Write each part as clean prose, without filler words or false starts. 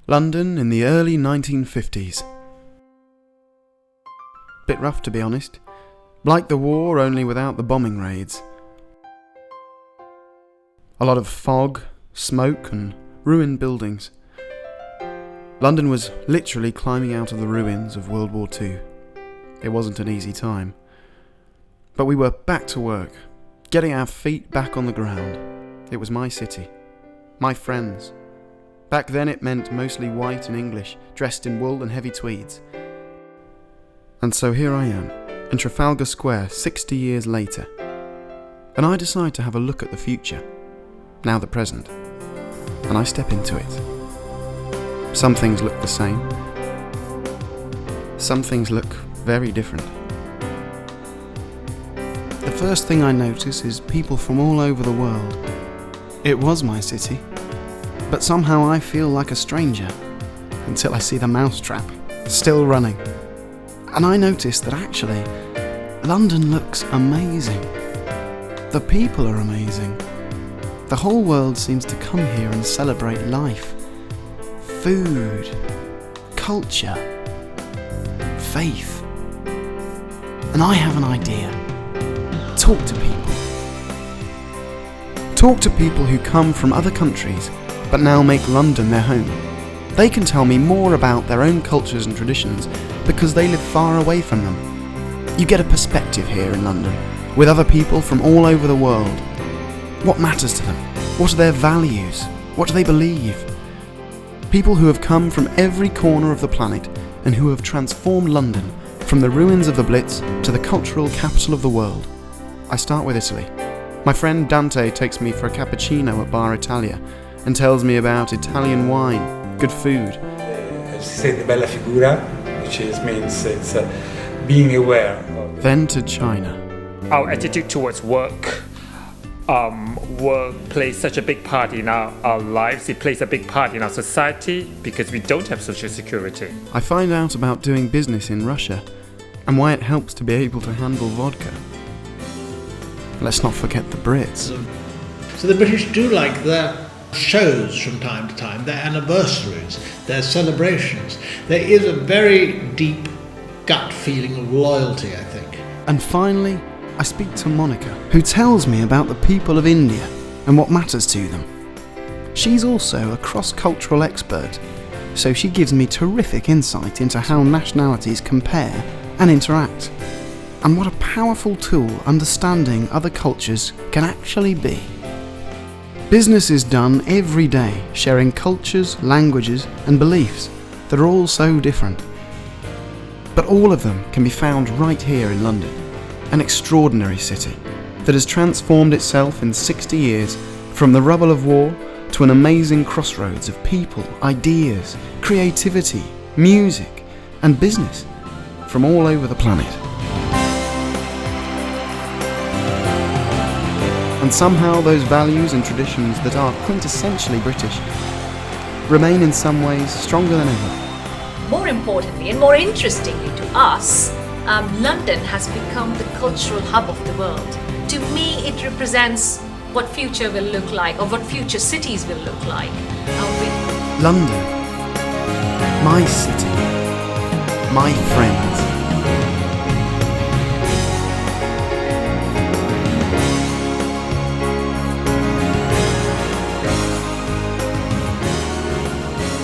London in the early 1950s. Bit rough, to be honest. Like the war, only without the bombing raids. A lot of fog, smoke and ruined buildings. London was literally climbing out of the ruins of World War II. It wasn't an easy time. But we were back to work, getting our feet back on the ground. It was my city, my friends. Back then it meant mostly white and English, dressed in wool and heavy tweeds. And so here I am, in Trafalgar Square 60 years later. And I decide to have a look at the future, now the present. And I step into it. Some things look the same. Some things look very different. The first thing I notice is people from all over the world. It was my city, but somehow I feel like a stranger until I see the mousetrap still running. And I notice that actually, London looks amazing. The people are amazing. The whole world seems to come here and celebrate life, food, culture, faith. And I have an idea. Talk to people. Talk to people who come from other countries, but now make London their home. They can tell me more about their own cultures and traditions because they live far away from them. You get a perspective here in London, with other people from all over the world. What matters to them? What are their values? What do they believe? People who have come from every corner of the planet and who have transformed London from the ruins of the Blitz to the cultural capital of the world. I start with Italy. My friend Dante takes me for a cappuccino at Bar Italia and tells me about Italian wine, good food. Si sente bella figura, which means it's being aware. Then to China. Our attitude towards work plays such a big part in our lives. It plays a big part in our society because we don't have social security. I find out about doing business in Russia and why it helps to be able to handle vodka. Let's not forget the Brits. So the British do like their shows from time to time, their anniversaries, their celebrations. There is a very deep gut feeling of loyalty, I think. And finally, I speak to Monica, who tells me about the people of India and what matters to them. She's also a cross-cultural expert, so she gives me terrific insight into how nationalities compare and interact, and what a powerful tool understanding other cultures can actually be. Business is done every day, sharing cultures, languages, and beliefs that are all so different. But all of them can be found right here in London, an extraordinary city that has transformed itself in 60 years from the rubble of war to an amazing crossroads of people, ideas, creativity, music, and business from all over the planet. And somehow those values and traditions that are quintessentially British remain in some ways stronger than ever. More importantly and more interestingly to us, London has become the cultural hub of the world. To me, it represents what future will look like, or what future cities will look like. London, my city, my friends.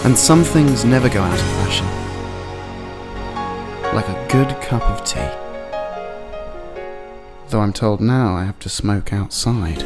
And some things never go out of fashion. Like a good cup of tea. Though I'm told now I have to smoke outside.